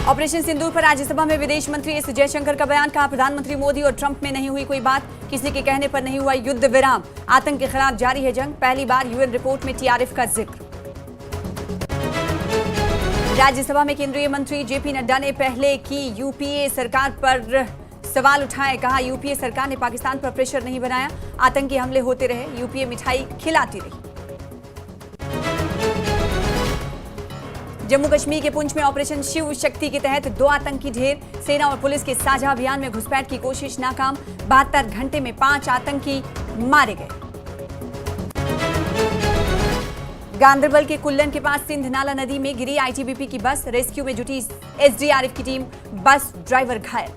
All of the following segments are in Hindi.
ऑपरेशन सिंदूर पर राज्यसभा में विदेश मंत्री एस जयशंकर का बयान। कहा, प्रधानमंत्री मोदी और ट्रंप में नहीं हुई कोई बात, किसी के कहने पर नहीं हुआ युद्ध विराम, आतंक के खिलाफ जारी है जंग, पहली बार यूएन रिपोर्ट में टीआरएफ का जिक्र। राज्यसभा में केंद्रीय मंत्री जेपी नड्डा ने पहले की यूपीए सरकार पर सवाल उठाए। कहा, यूपीए सरकार ने पाकिस्तान पर प्रेशर नहीं बनाया, आतंकी हमले होते रहे, यूपीए मिठाई खिलाती रही। जम्मू कश्मीर के पुंछ में ऑपरेशन शिव शक्ति के तहत 2 आतंकी ढेर, सेना और पुलिस के साझा अभियान में घुसपैठ की कोशिश नाकाम, 72 घंटे में 5 आतंकी मारे गए। गांदरबल के कुल्लन के पास सिंध नाला नदी में गिरी आईटीबीपी की बस, रेस्क्यू में जुटी एसडीआरएफ की टीम, बस ड्राइवर घायल।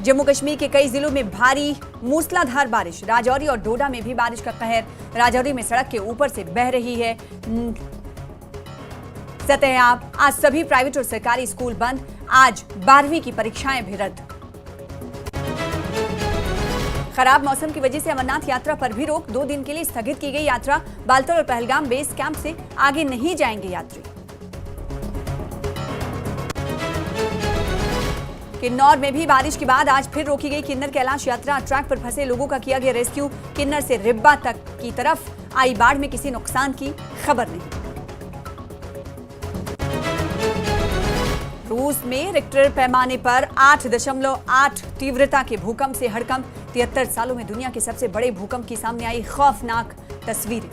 जम्मू कश्मीर के कई जिलों में भारी मूसलाधार बारिश, राजौरी और डोडा में भी बारिश का कहर, राजौरी में सड़क के ऊपर से बह रही है सतह। आज सभी प्राइवेट और सरकारी स्कूल बंद, आज 12वीं की परीक्षाएं भी रद्द। खराब मौसम की वजह से अमरनाथ यात्रा पर भी रोक, 2 दिन के लिए स्थगित की गई यात्रा, बालतल और पहलगाम बेस कैंप से आगे नहीं जाएंगे यात्री। किन्नौर में भी बारिश के बाद आज फिर रोकी गई किन्नर कैलाश यात्रा, ट्रैक पर फंसे लोगों का किया गया रेस्क्यू, किन्नर से रिब्बा तक की तरफ आई बाढ़ में किसी नुकसान की खबर नहीं। रूस में रिक्टर पैमाने पर 8.8 तीव्रता के भूकंप से हड़कंप, 73 सालों में दुनिया के सबसे बड़े भूकंप की सामने आई खौफनाक तस्वीरें।